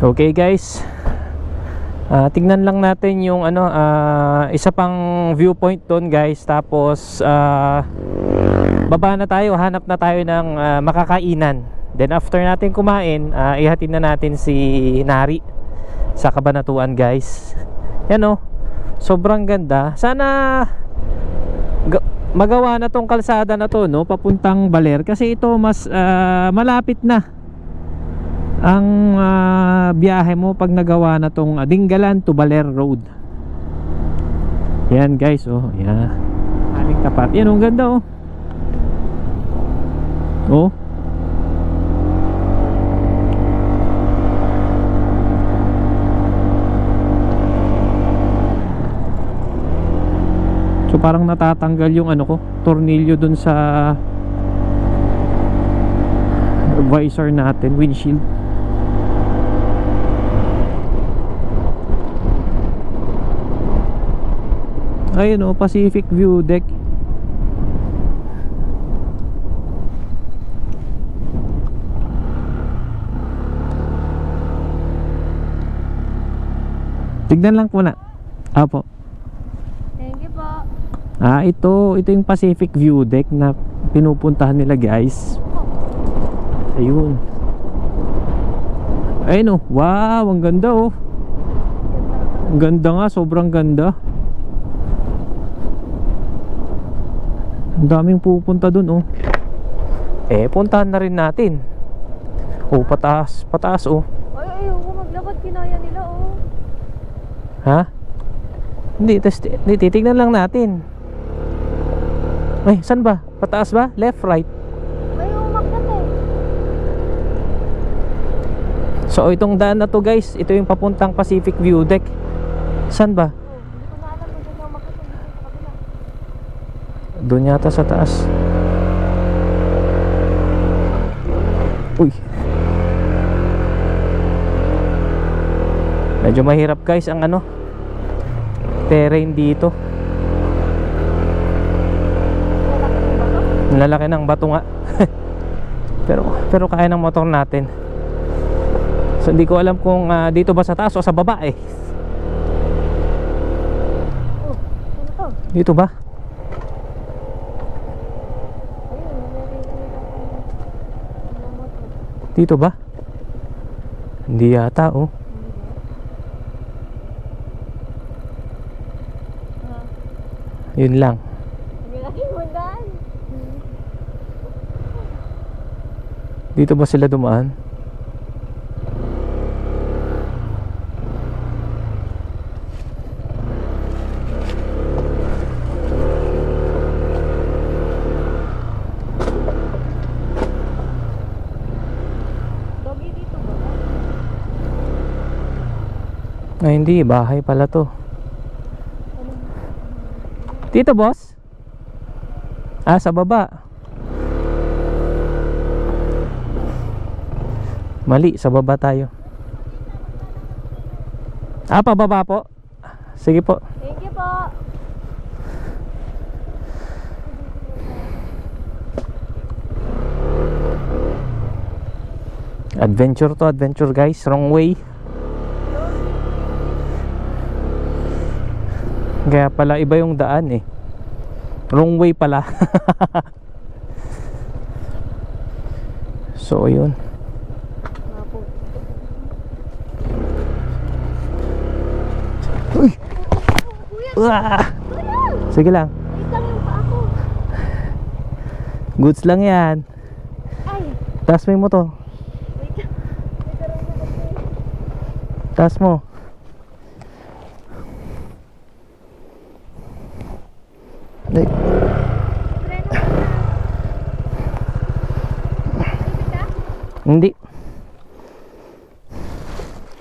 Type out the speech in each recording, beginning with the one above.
Okay guys, tignan lang natin yung ano, isa pang viewpoint doon guys. Tapos baba na tayo, hanap na tayo ng makakainan. Then after natin kumain, ihatid na natin si Nari sa Cabanatuan guys. Yan o, sobrang ganda. Sana magawa na tong kalsada na to, no, papuntang Baler. Kasi ito mas malapit na ang biyahe mo pag nagawa na tong Dingalan to Baler Road. Yan guys, oh, yan. Aming tapat. Yan, ang ganda, oh. Oh. So parang natatanggal yung ano ko, tornilyo dun sa visor natin, windshield. Ayun o, Pacific View Deck. Tignan lang po na. Apo. Thank you po. Ito yung Pacific View Deck na pinupuntahan nila guys. Ayun. Ayun o, wow, ang ganda o. Ang ganda nga, sobrang ganda. Ang daming pupunta dun, oh. Puntahan na rin natin. Oh, pataas, pataas, oh. Ay, ayoko maglakad, kinaya nila, oh. Ha? Hindi, titignan lang natin. Ay, saan ba? Pataas ba? Left, right? Ay, umakit eh. So, itong daan na to guys, ito yung papuntang Pacific View Deck. Saan ba? Hindi ko na alam kung saan umakit, hindi ko sa kabila. Doon yata sa taas. Uy. Medyo mahirap guys ang ano, terrain dito. Lalaki ng bato nga. pero kaya ng motor natin. So hindi ko alam kung dito ba sa taas o sa baba eh. Oh, ano to? Dito ba? Dito ba? Hindi yata, oh. Yun lang. Dito ba sila dumaan? Ay, hindi, bahay pala to. Dito boss? Sa baba. Mali, sa baba tayo. Pababa po. Sige po. Thank you po. Adventure to, adventure guys. Wrong way. Kaya pala iba yung daan eh. Wrong way pala. So yun. Uy! Sige lang. Goods lang yan. Taas mo yung motor. Taas mo. Hindi.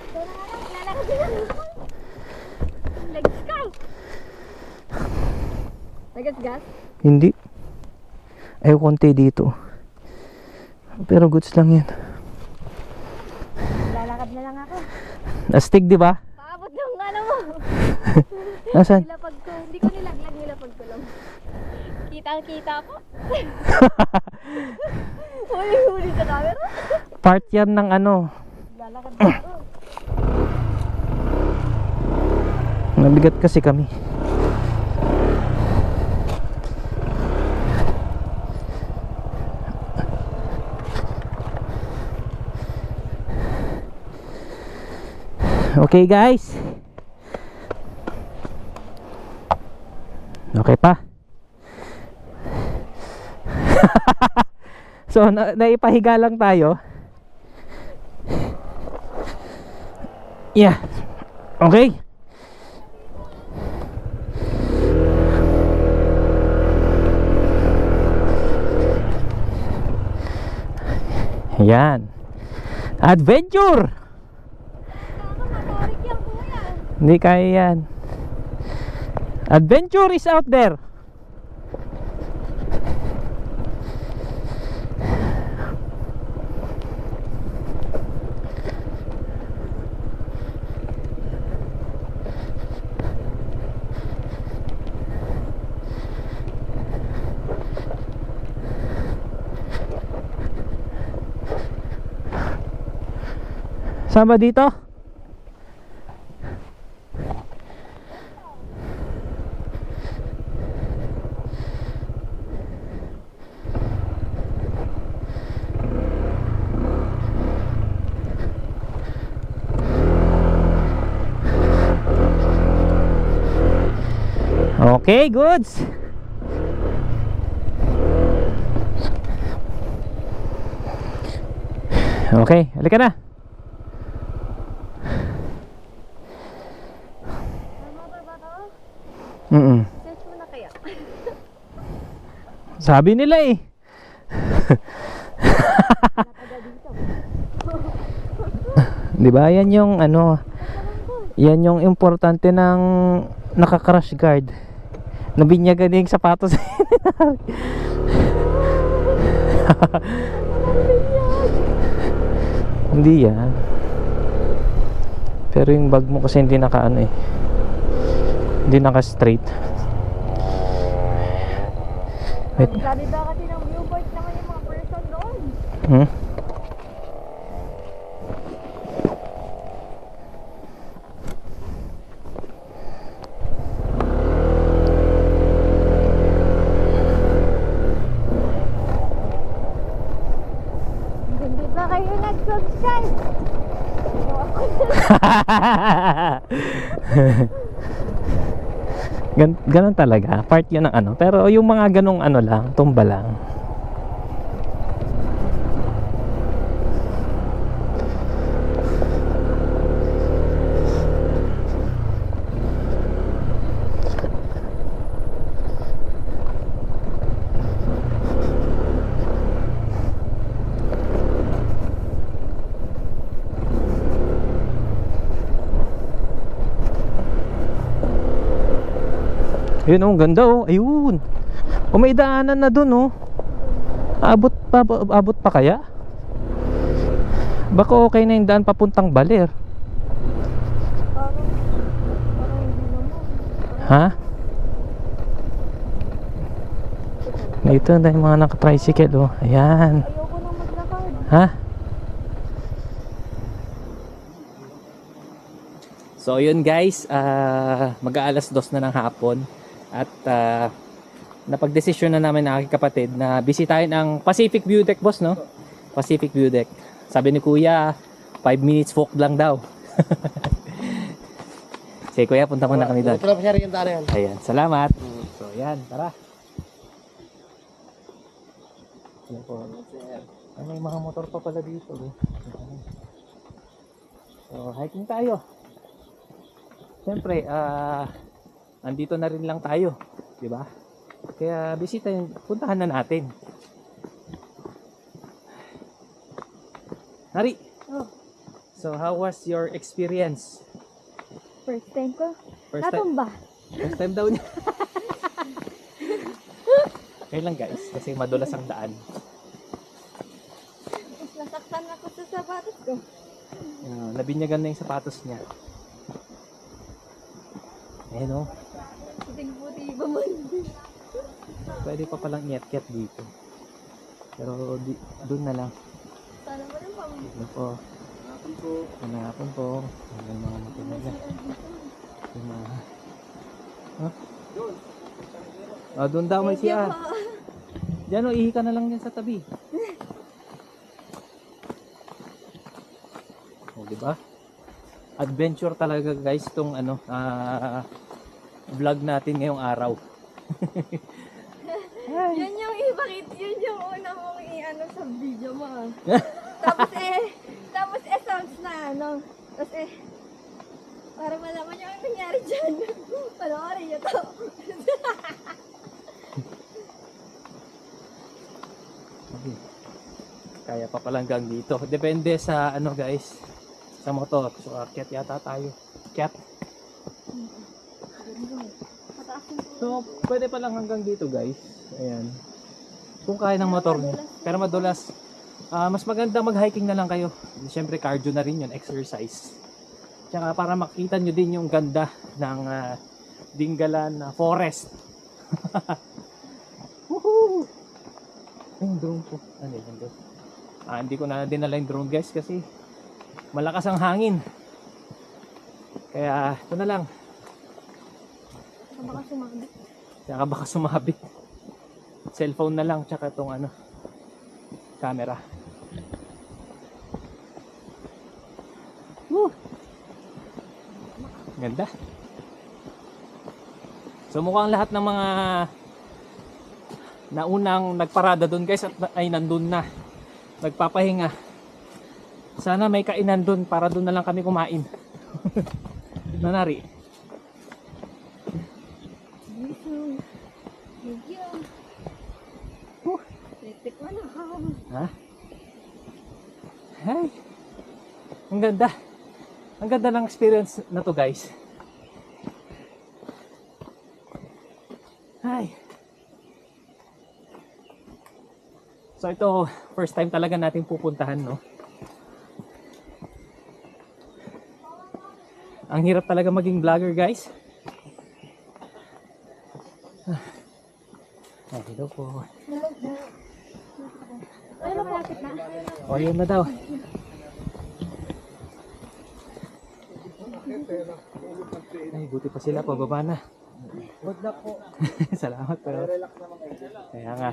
Kaya na nga lang, lalakad din ako. Legs ka. Nagas-gas? Hindi. Ay, konti dito. Pero goods lang yan. Lalakad na lang ako. Astig, di ba? Paabot ng ano mo. Nasaan? Nilapag ko. Hindi ko nilaglag, nilapag ko lang. Kita-kita po. Huli-huli sa camera. Part yan ng ano. Lalakad na ako. Nabigat kasi kami. Okay guys. Okay pa. So naipahiga lang tayo. Yeah. Okay. Yan. Adventure. Matarik yan kuya. Hindi kaya yan. Adventure is out there. Saan ba dito? Okay, goods. Okay, halika na. Tama ba to? Search mo na kaya. Sabi nila eh. Nataga dito. Di ba? Yan yung ano, yan yung importante ng naka-crash guard. Nabinyagan yung sapatos. Hindi yan. Pero yung bag mo kasi hindi naka ano eh. Hindi naka straight. Wait. Sabi ba kasi ng viewport naman yung mga person doon. Hmm? Hindi ba kayo nag-subscribe? Ganon talaga. Part yan ng ano. Pero yung mga ganong ano lang, tumba lang. Yun oh, ganda oh. Ayun. O may daanan na dun oh. Abot pa kaya? Baka okay na yung daan papuntang Baler. Parang hindi naman. Ha? Dito na yung mga naka-tricycle oh. Ayan. Ayoko nang maglakad. Ha? So yun guys, mag-aalas 2 na ng hapon. At napagdesisyon na namin ng aking kapatid na bisitahin ang Pacific View Deck, boss, no? Pacific View Deck. Sabi ni Kuya, 5 minutes walk lang daw. Sige Kuya, punta muna kami doon. Ayan, salamat. So yan, tara. Ano po? Ay, may mga motor pa pala dito. So hiking tayo. Siyempre, andito na rin lang tayo, di ba? Kaya bisita, puntahan na natin. Nari, Oh, so how was your experience? first time ko. First time, Natumba. first time daw niya. Okay lang guys, kasi madulas ang daan. Tapos nasaktan ako sa sapatos ko. Nabinyagan na yung sapatos niya. Ayun o. Buti iba man. Pwede pa palang iat-iat dito. Pero doon na lang. Sana mo rin pa. Ano po? Hanapon po. Hanggang mga matinaga. Yung mga... Huh? Doon daw may CR. Diyan o, ihi ka na lang dyan sa tabi. O, diba? Adventure talaga guys itong ano, vlog natin ngayong araw. Yun yung ibakit, yun yung una mong i-ano sa video mo. Tapos sounds na ano. Tapos para malaman yung ang nangyari dyan. Panoorin nyo to. Okay. Kaya pa palang hanggang dito. Depende sa ano guys, sa motor. So akyat yata tayo. Akyat. So pwede pa lang hanggang dito guys. Ayan. Kung kaya ng motor. Pero madulas. Mas maganda mag-hiking na lang kayo. Siyempre cardio na rin yun. Exercise. Tsaka para makita nyo din yung ganda ng Dingalan Forest. Woohoo! Ay, yung drone po. Ano yung drone? Hindi ko na dinala yung drone guys kasi malakas ang hangin. Kaya ito na lang. Baka sumabit. Tsaka baka sumabit. Cellphone na lang tsaka itong ano, camera. Woo! Ganda. So mukhang lahat ng mga naunang nagparada doon guys ay nandun na. Nagpapahinga. Sana may kainan doon para doon na lang kami kumain. Nanari. Thank you. Tikman na ako. Ha? Hey. Ang ganda. Ang ganda ng experience na to guys. Hi. So ito, first time talaga natin pupuntahan, no? Ang hirap talaga maging vlogger, guys. Ay, hello po. Ano malapit na? O, yun na daw. Ay, buti pa sila, pababa na. Good luck po. Salamat pero. Relax naman kayo. Kaya nga.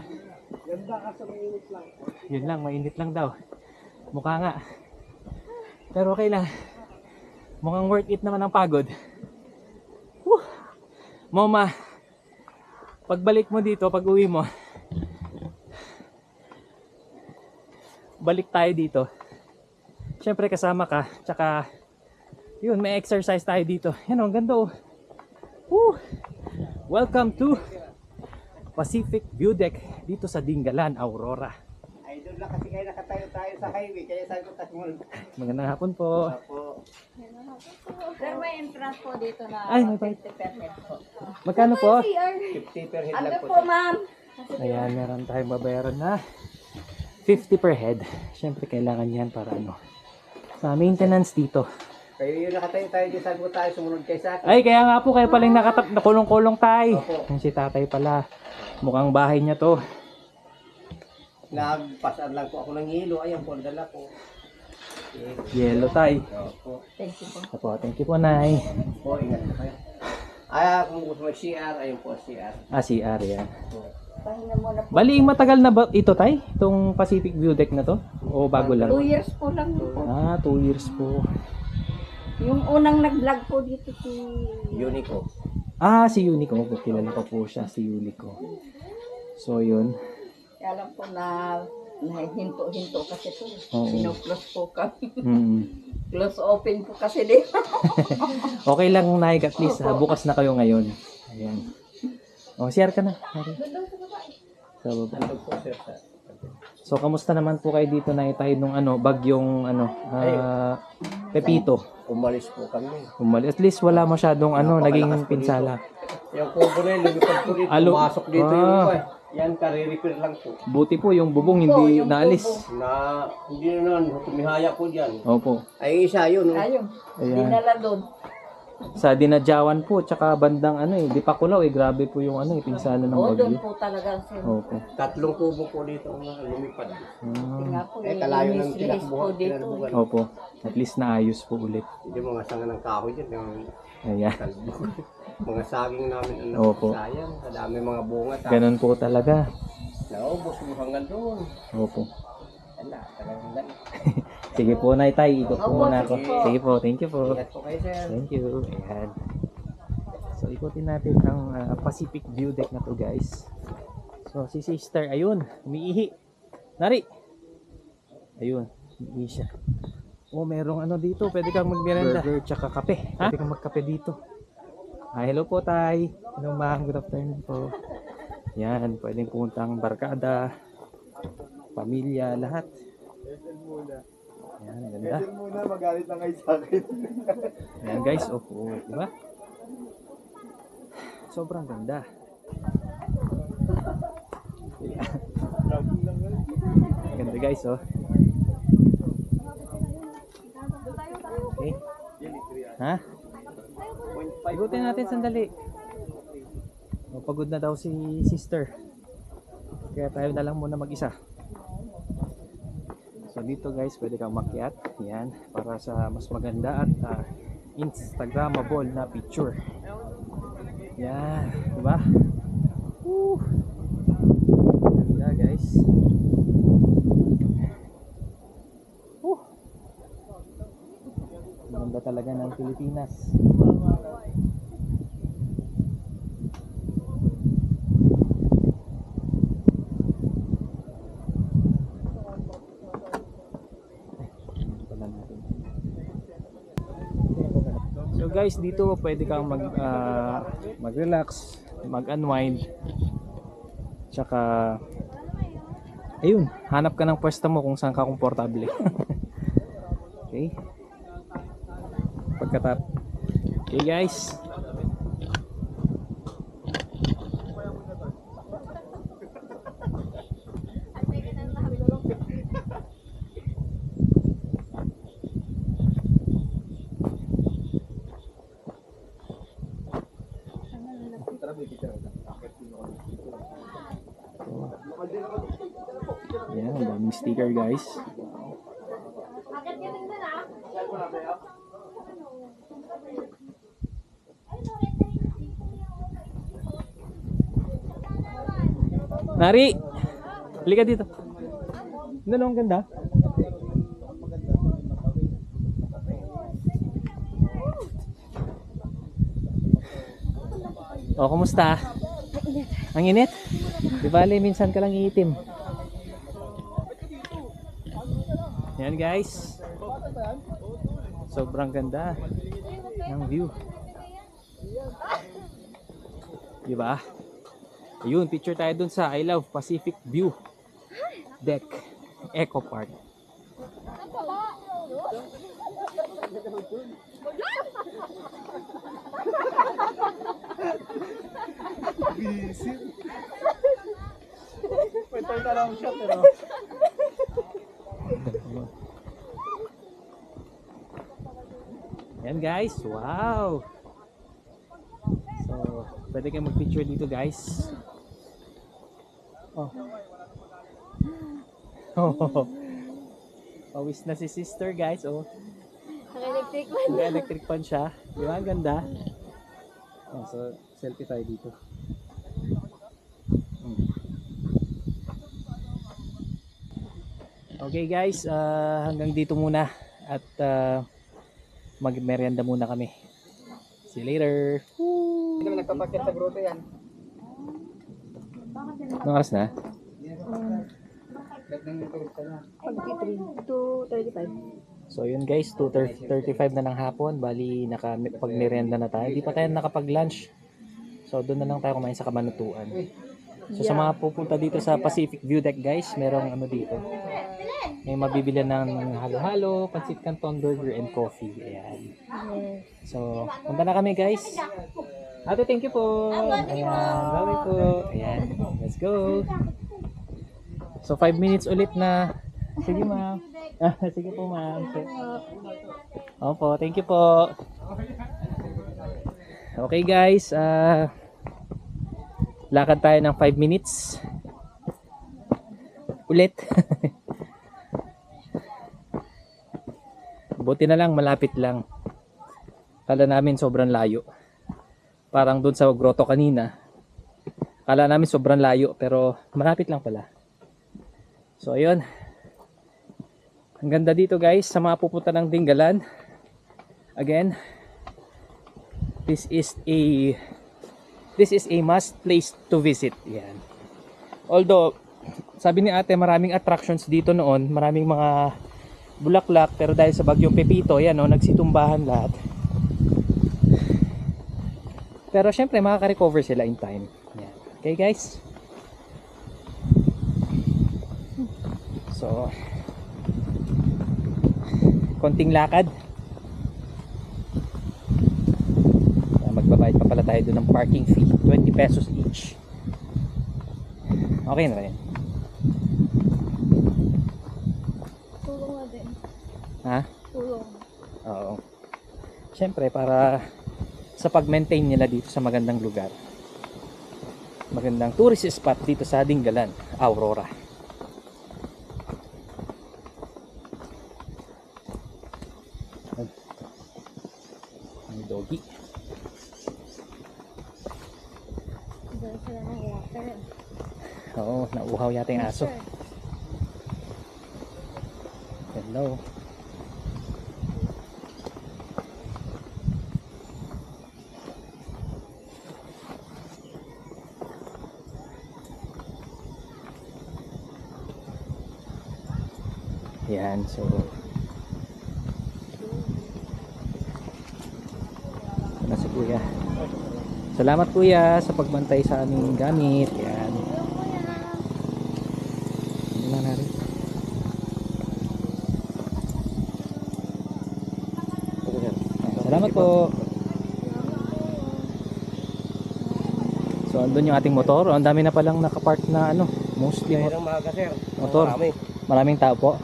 Ganda ka sa mainit lang. Yun lang, mainit lang daw. Mukha nga. Pero okay lang. Mukhang worth it naman ang pagod. Woo! Mama, pagbalik mo dito, pag uwi mo, balik tayo dito. Siyempre kasama ka. Tsaka, yun, may exercise tayo dito. Yan o, ang ganda o. Woo! Welcome to Pacific View Deck dito sa Dingalan, Aurora. Ay, doon lang kasi kayo nakatayo tayo sa highway. Kaya sabi ko tayo Magandang hapon po. po. Sir, may entrance po dito na Ay, may bayad. 50 per head po. Magkano po? 50 per head Ano lang po, po. ma'am? Ayan, meron tayong babayaran na 50 per head. Siyempre, kailangan yan para ano, sa maintenance dito. Kayo yung nakatayo tayo dyan. Sabi ko tayo sumunod kayo sa akin. Ay, kaya nga po kayo palang nakulong-kulong tayo. Opo. Yung si tatay pala. Mukhang bahay niya to. Nagpasaan lang po ako ng hilo. Ayan po, ang dala ko. Yellow tay. Opo. Thank you po. Opo, thank you po, Nay. Po, ingat po kayo. Kung gusto mag-CR, ayun po, CR. CR yan. Pahinga muna po. Bali, matagal na ba ito, tay? Itong Pacific View Deck na to? O bago lang? 2 years po lang po. 2 years po. Yung unang nag-vlog po dito si... Unico. Si Unico. Kilala ko po siya, si Unico. So, yun. Kaya lang po na hinto-hinto kasi ito. Oo. Pino-close po kami. Close open po kasi din. Okay lang, Nay, at least bukas na kayo ngayon. Ayan. O, share ka na. Sa baba. Ano po, sir? So kamusta naman po kayo dito na tayo nung bagyong Pepito? Umalis po kami. At least wala masyadong naging Napakalakas po pinsala. Yung kubo na yun, lumipad po dito. Pumasok dito yung iba eh. Yan, kare-repair lang po. Buti po yung bubong hindi yung naalis. Na, hindi na nun, tumihaya po dyan. Opo. Ay, isa yun. No? Ayun. Ayan. Dinala doon. Sa Dinadjawan po, tsaka bandang Dipakulaw grabe po yung pinsala ng Oo, doon bagyo. po talaga sir. Opo. 3 kubo po dito ang lumipad. Nga po, Eh, kalayo ng linis-linis po tinakbuhan. dito. Opo. At least naayos po ulit. Hindi mga sanga ng kahoy dyan. Yung Ayan. kalbo. Mga saging namin. Opo. Sayang. Kadami mga bunga. Ganun po talaga. Naubos mo hanggang doon. Opo. Wala, talagang dali. Sige po, Tay. Ikot po Opo, muna ako. sige po. Sige po. Thank you po. Ingat po kayo, sir. Thank you. Ayan. So, ikotin natin ang Pacific View Deck na to, guys. So, si Sister, ayun, umiihi. Nari! Ayun, umiihi siya. Oh, merong dito. Pwede kang magmerenda. Burger tsaka kape. Ha? Pwede kang magkape dito. Hello po, Tay. Hello, ma'am. Good afternoon po. Yan, pwedeng puntang barkada, pamilya, lahat. Yan, ganda. Muna magalit lang kayo sa akin. Yan guys, diba? Sobrang ganda. Ganda guys, Okay. Ha? Igutin natin sandali. Pagod na daw si Sister. Kaya tayo na lang muna mag-isa. So dito guys, pwede kang makyat. Yan, para sa mas maganda at Instagramable na picture. Yan, diba? Woo! Ganda guys. Woo! Ganda talaga ng Pilipinas. So guys, dito pwede kang mag-relax, mag-unwind. Tsaka ayun, hanap ka ng pwesto mo kung saan ka komportable. Okay? Okay guys. Yan, ang daming sticker guys. Nari! Halika dito. Ano ang ganda? O, kumusta? Ang init? Di bale, minsan ka lang iitim. Yan guys. Sobrang ganda ng view. Di ba? Ayun, picture tayo dun sa I Love Pacific View Deck Eco Park. Busy. Pwede na lang siya pero Yan guys, wow! So, pwede kayong mag-picture dito guys. Oh. Oh. Pawis na si Sister guys, oh. Naka-electric man. Naka-electric fan siya. Di ba? Ang ganda. Oh, so, selfie tayo dito. Okay guys, hanggang dito muna. At mag-merienda muna kami. See you later. hindi naman nagpapakit sa grotto yan. Anong oras na? Lahat ng turista na. 2:35. So yun guys, 2:35 na ng hapon. Bali, pag-merienda na tayo. Hindi pa tayo nakapag-lunch. So doon na lang tayo kumain sa Kabanatuan. So sa mga pupunta dito sa Pacific View Deck guys, merong ano dito. May mabibili ng halo-halo, pancit canton, burger, and coffee. Ayan. So, punta na kami guys. Ate, thank you po. Ayan, bye po. Ayan, let's go. So 5 minutes ulit na. Sige ma'am. Sige po ma'am. Opo, thank you po. Okay guys, lakad tayo ng 5 minutes ulit. Buti na lang, malapit lang. Kala namin sobrang layo. Parang doon sa grotto kanina, kala namin sobrang layo, pero malapit lang pala. So ayun, ang ganda dito guys sa mga pupunta ng Dingalan. Again, this is a must place to visit. Yan. Although sabi ni ate maraming attractions dito noon, maraming mga bulaklak, pero dahil sa bagyong Pepito, yan o, nagsitumbahan lahat. Pero syempre makaka-recover sila in time. Yan. Okay guys. So konting lakad. Magbabayad pa pala tayo doon ng parking fee, 20 pesos each. Okay na rin. Tulong na din. Ha? Tulong. Oo. Siyempre para sa pag-maintain nila dito sa magandang lugar. Magandang tourist spot dito sa Dingalan, Aurora. Ang doggy. Diyan sila ng water. Oo, nauuhaw yata yung aso. Hello. Yan, so na si kuya. Salamat kuya sa pagbantay sa aming gamit. Yan. Ano lang natin. Salamat po. So andun yung ating motor. Ang dami na palang nakapark na ano, mostly Mayroong maga sir. motor. Marami. Maraming tao po.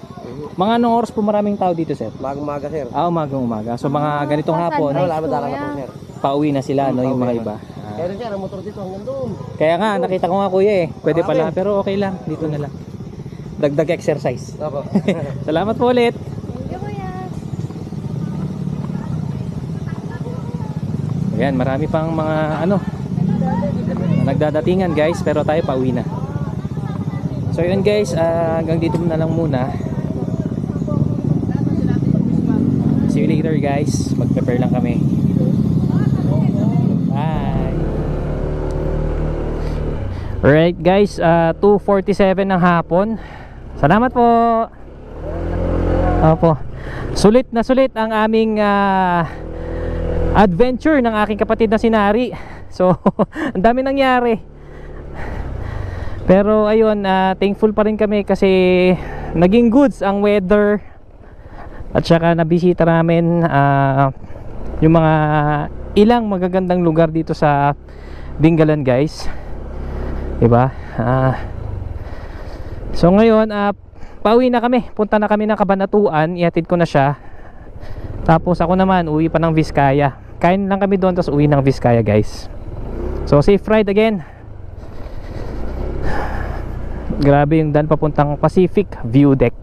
Mga anong oras po maraming tao dito, sir? Magang maga sir. Umagang umaga. So mga ganitong hapon, Wala ba na po sir? pauwi na sila, no, yung mga iba. Pero sir, ang motor dito hanggang doon. Kaya nga, nakita ko nga kuya eh. Pwede pala, pero okay lang. Dito na lang. Dagdag exercise. Opo. Salamat po ulit. Thank you, kuya. Ayan, marami pang mga ano, nagdadatingan guys, pero tayo pauwi na. So yun guys, hanggang dito na lang muna. See you later guys. Mag-prepare lang kami. Bye. Alright guys, 2:47 ng hapon. Salamat po. Opo. Sulit ang aming adventure ng aking kapatid na si Nari. So, ang dami nangyari. Pero ayun, thankful pa rin kami kasi naging goods ang weather. At saka nabisita namin yung mga ilang magagandang lugar dito sa Dingalan guys. Diba? So ngayon, pauwi na kami. Punta na kami ng Cabanatuan. Ihatid ko na siya. Tapos ako naman, uwi pa ng Vizcaya. Kain lang kami doon, tapos uwi ng Vizcaya guys. So safe ride again. Grabe yung daan papuntang Pacific View Deck.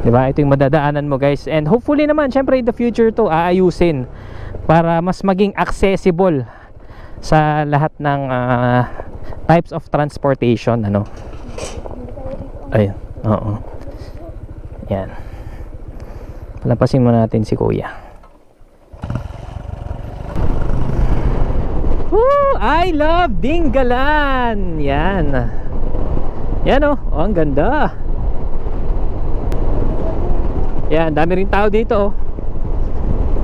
Diba? Ito yung madadaanan mo guys. And hopefully naman, syempre in the future to aayusin para mas maging accessible sa lahat ng types of transportation. Ano? Ayun. Oo. Yan. Palampasin mo natin si kuya. Woo! I love Dingalan! Yan. Yan oh, ang ganda. Yan, dami rin tao dito oh.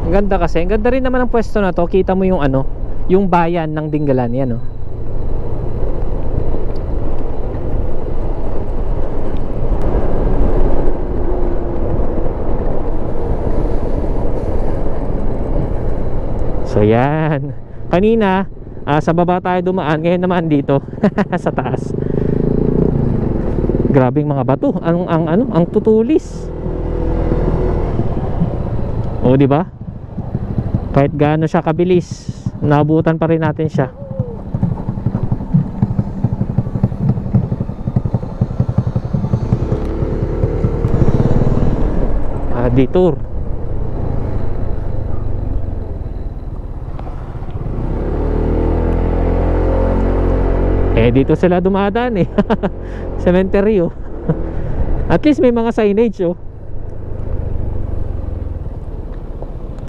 Ang ganda kasi. Ang ganda rin naman ang pwesto na to. Kita mo yung ano, yung bayan ng Dingalan. Yan oh. So yan. Kanina sa baba tayo dumaan, ngayon naman dito sa taas. Grabing mga bato, ang tutulis. O di ba? Kahit gaano siya kabilis, naabutan pa rin natin siya. Detour. Dito sila dumadaan eh. Cemetery oh. At least may mga signage oh.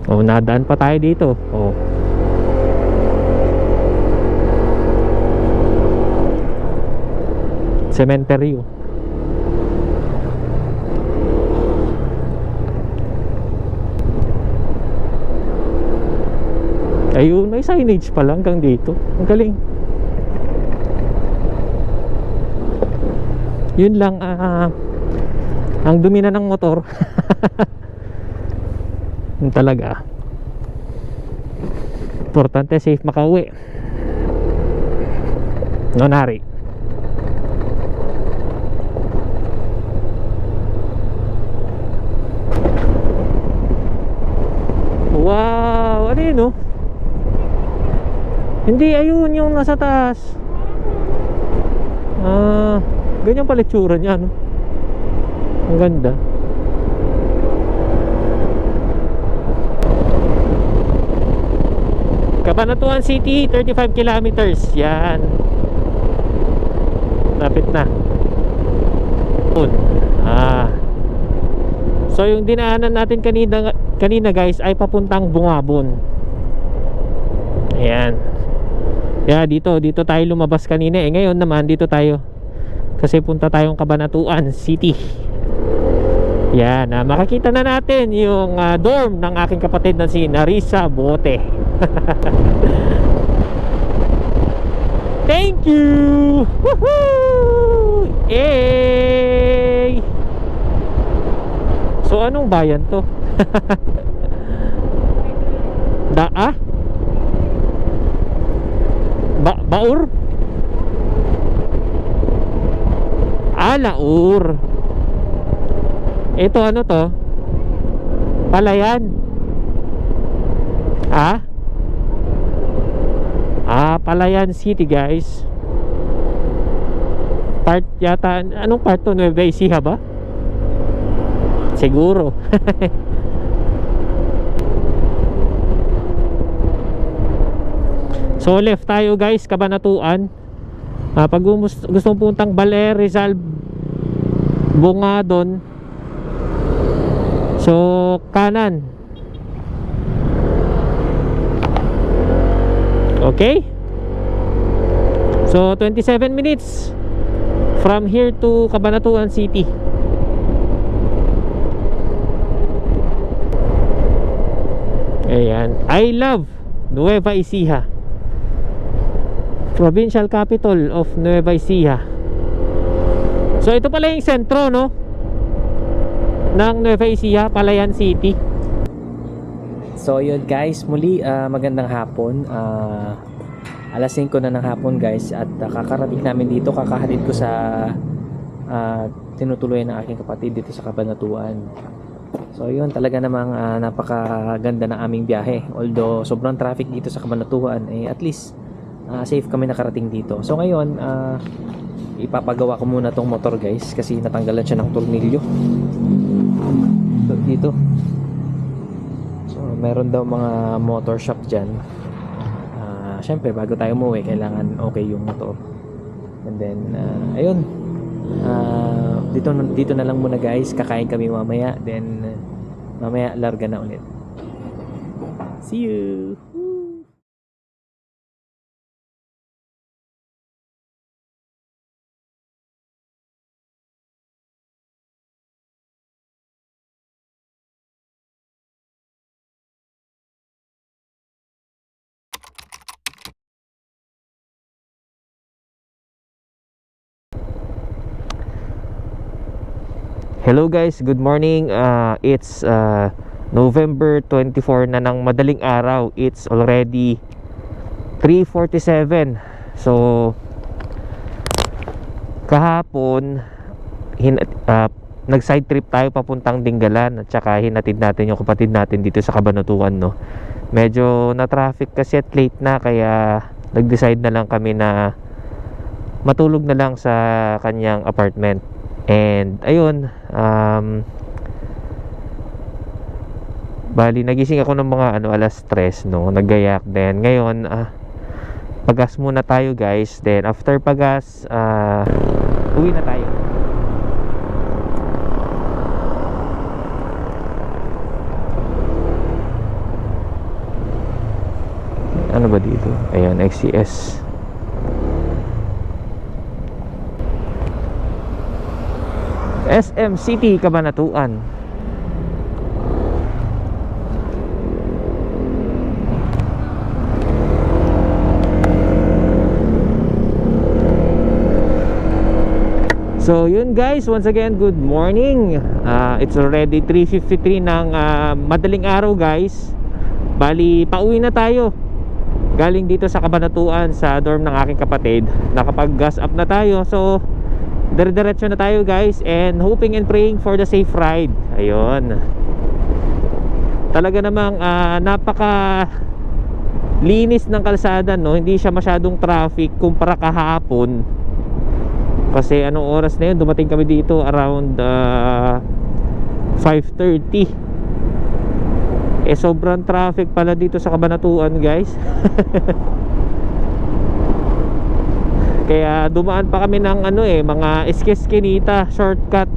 Oh, nadaan pa tayo dito. Oh. Cemetery oh. Ayun, may signage pa lang hanggang dito. Ang galing. Yun lang, ang dumi na ng motor. Yun talaga. Importante safe makauwi. Nonari. Wow, ano yun oh? Hindi, ayun yung nasa taas. Ganyan pala itsura niya, no? Ang ganda. Cabanatuan City, 35 kilometers. Yan. Lapit na. So yung dinaanan natin kanina guys ay papuntang Bungabon. Ayan. Yeah, dito tayo lumabas kanina eh. Ngayon naman dito tayo. Kasi punta tayong Cabanatuan City. Yan, makakita na natin yung dorm ng aking kapatid na si Narisa Bote. Thank you. Woohoo! Hey! So anong bayan to? Baur? Laur. Ito ano to? Palayan. Palayan City guys. Part yata. Anong part to? Nueva Ecija ba? Siguro. So left tayo guys, Cabanatuan. Pag gusto mong puntang Baler, Rizal, Bungadon, so kanan. Okay. So 27 minutes from here to Cabanatuan City. Ayan. I love Nueva Ecija, provincial capital of Nueva Ecija. So ito pala yung sentro, no, ng Nueva Ecija, Palayan City. So yun guys, muli magandang hapon. Alas 5 na ng hapon guys. At kakarating namin dito, kakahatid ko sa tinutuloy ng aking kapatid dito sa Cabanatuan. So yun, talaga namang napakaganda ng aming biyahe. Although sobrang traffic dito sa Cabanatuan, at least safe kami nakarating dito. So ngayon ipapagawa ko muna tong motor guys, kasi natanggalan siya ng tornilyo. So dito, so meron daw mga motor shop dyan. Syempre bago tayo umuwi kailangan okay yung motor. And then ayun, dito na lang muna guys. Kakain kami mamaya, then mamaya larga na ulit. See you. Hello guys, good morning. It's November 24 na ng madaling araw. It's already 3:47. So kahapon nag side trip tayo papuntang Dingalan at saka hinatid natin yung kapatid natin dito sa Cabanatuan, no. Medyo na traffic kasi at late na, kaya nag-decide na lang kami na matulog na lang sa kanyang apartment. And ayun, bali nagising ako ng mga alas 3, no, naggayak din. Ngayon pagas muna tayo guys, then after pagas uwi na tayo. Ano ba dito? Ayan, XCS. SM City, Cabanatuan. So yun guys, once again, good morning. It's already 3:53 ng madaling araw guys. Bali, pauwi na tayo. Galing dito sa Cabanatuan sa dorm ng aking kapatid. Nakapag-gas up na tayo. So dire-diretso na tayo guys, and hoping and praying for the safe ride. Ayun. Talaga namang napaka linis ng kalsada, no. Hindi siya masyadong traffic kumpara kahapon. Kasi anong oras na yun? Dumating kami dito around 5:30. Sobrang traffic pala dito sa Cabanatuan guys. Kaya dumaan pa kami ng mga Esquesquinita shortcut.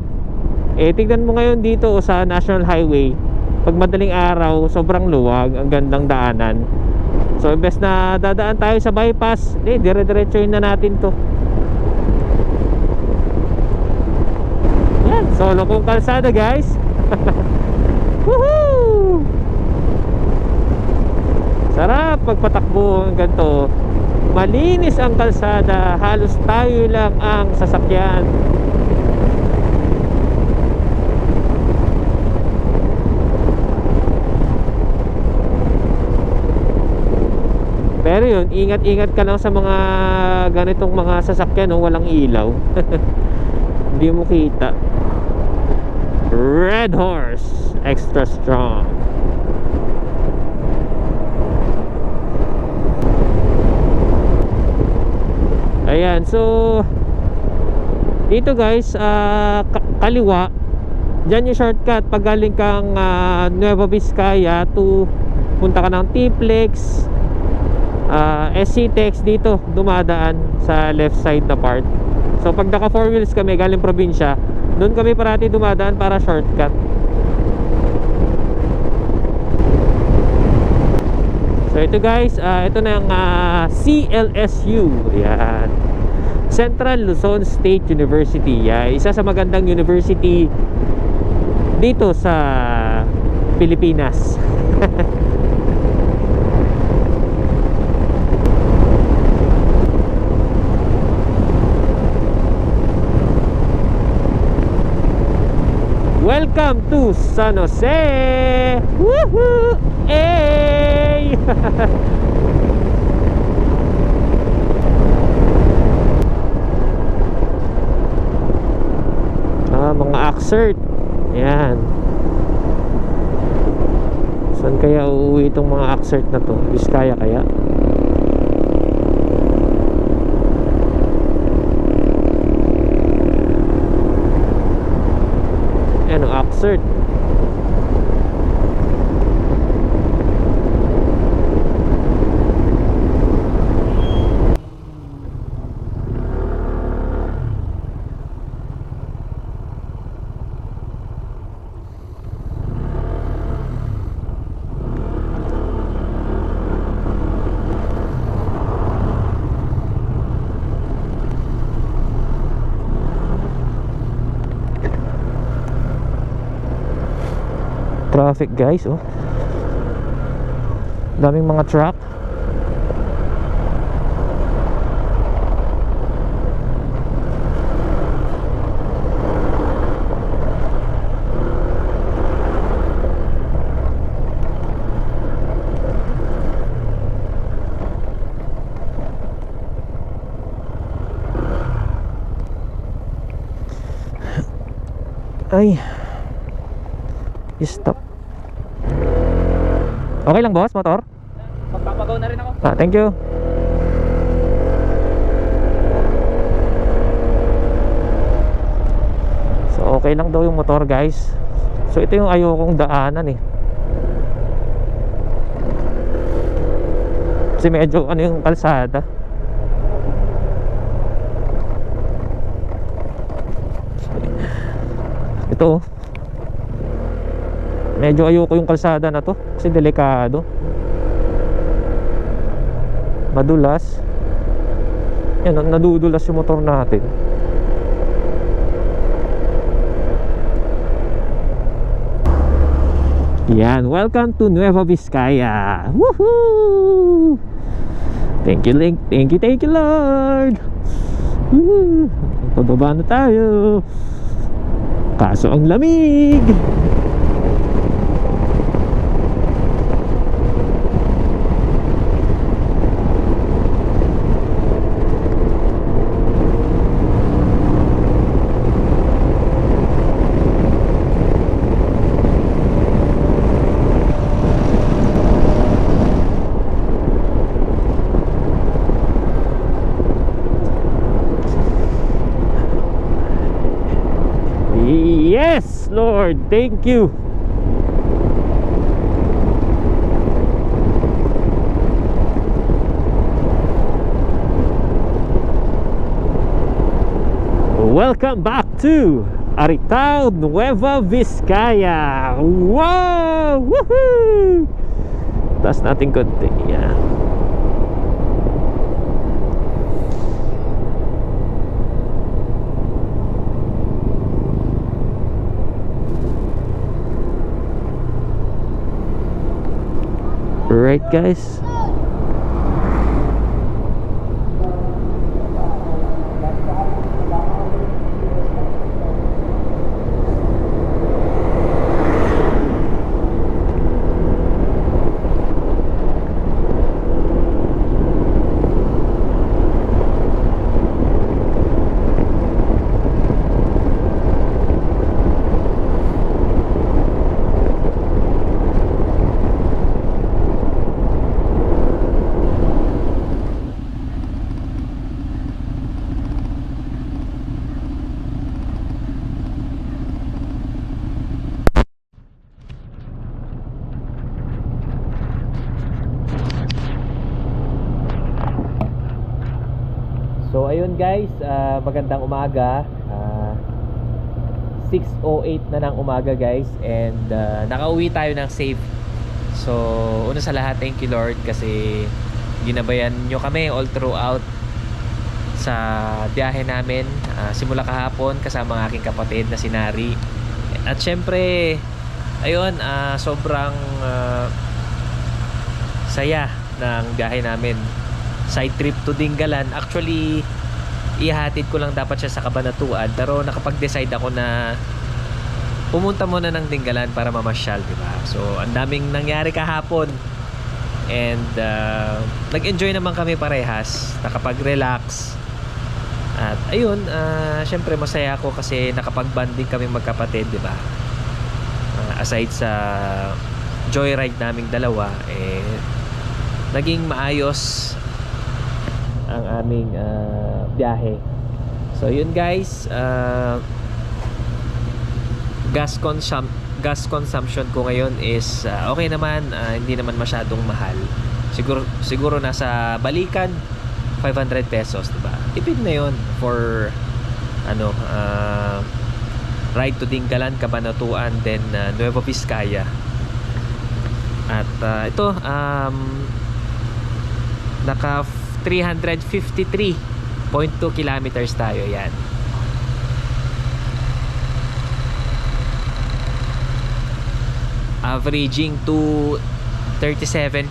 Tignan mo ngayon dito sa National Highway, pag madaling araw sobrang luwag, ang gandang daanan. So imbes na dadaan tayo sa bypass, dire-diretsoin na natin to. Yan, solo kong kalsada guys. Woohoo! Sarap pagpatakbo ng ganito. Malinis ang kalsada, halos tayo lang ang sasakyan. Pero yun, ingat-ingat ka lang sa mga ganitong mga sasakyan, no? Walang ilaw. Hindi mo kita. Red Horse, extra strong. Ayan, so dito guys, kaliwa. Diyan yung shortcut pag galing kang Nueva Vizcaya to punta ka ng T-Plex, SCTEX, dito dumadaan sa left side na part. So pag naka 4 wheels kami galing probinsya, doon kami parati dumadaan para shortcut. So ito guys, ito na yung CLSU. Yan, Central Luzon State University. Isa sa magandang university dito sa Pilipinas. Welcome to San Jose. Woohoo! Hey! Mga Axert. Yan. Saan kaya uuwi itong mga Axert na to? Vizcaya kaya? Ano, Axert. Traffic guys, oh. Daming mga truck. ay stop. Okay lang boss, motor? Magpapagaw na rin ako. Thank you. So okay lang daw yung motor guys. So ito yung ayokong daanan eh. Kasi medyo ano yung kalsada. Ito oh. Medyo ayoko yung kalsada na to kasi delikado. Madulas. Yan, nadudulas yung motor natin. Yan, welcome to Nueva Vizcaya. Woohoo! Thank you, Link. Thank you, Lord. Woohoo! Pababa na tayo. Kaso ang lamig. Yes, Lord, thank you. Welcome back to Aritao, Nueva Vizcaya. Wow! Woohoo! Taas natin konti. Yan. Right guys. So ayun guys, magandang umaga. 6:08 na ng umaga guys, and nakauwi tayo ng safe. So una sa lahat, thank you Lord kasi ginabayan nyo kami all throughout sa biyahe namin, simula kahapon kasama ng aking kapatid na si Nari. At syempre ayun, sobrang saya ng biyahe namin. Side trip to Dingalan. Actually, ihahatid ko lang dapat siya sa Cabanatuan, pero nakapag-decide ako na pumunta muna ng Dingalan para mamasyal, di ba? So, ang daming nangyari kahapon. And nag-enjoy naman kami parehas, nakapag-relax. At ayun, syempre masaya ako kasi nakapag-banding kami magkapatid, di ba? Aside sa joyride naming dalawa, naging maayos ang aming biyahe. So yun guys, gas consumption ko ngayon is okay naman, hindi naman masyadong mahal. Siguro nasa balikan 500 pesos, diba? Tipid na yun for ride to Dingalan, Cabanatuan, then Nueva Vizcaya. At ito naka 353.2 kilometers tayo. Yan. Averaging to 37.6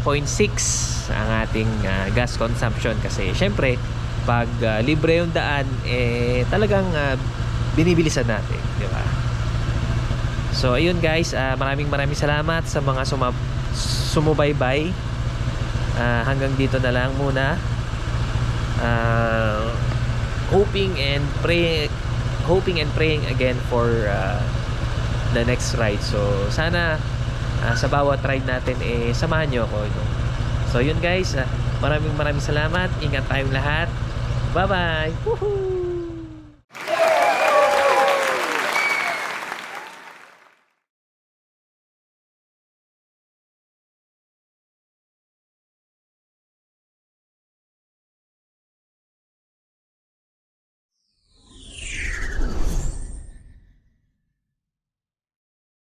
ang ating gas consumption kasi syempre pag libre yung daan, talagang binibilisan natin, di ba? So ayun guys, maraming salamat sa mga sumubaybay. Hanggang dito na lang muna. Hoping and praying again for the next ride. So sana sa bawat ride natin samahan nyo ako, no? So yun guys, maraming salamat. Ingat tayong lahat. Bye bye. Woohoo!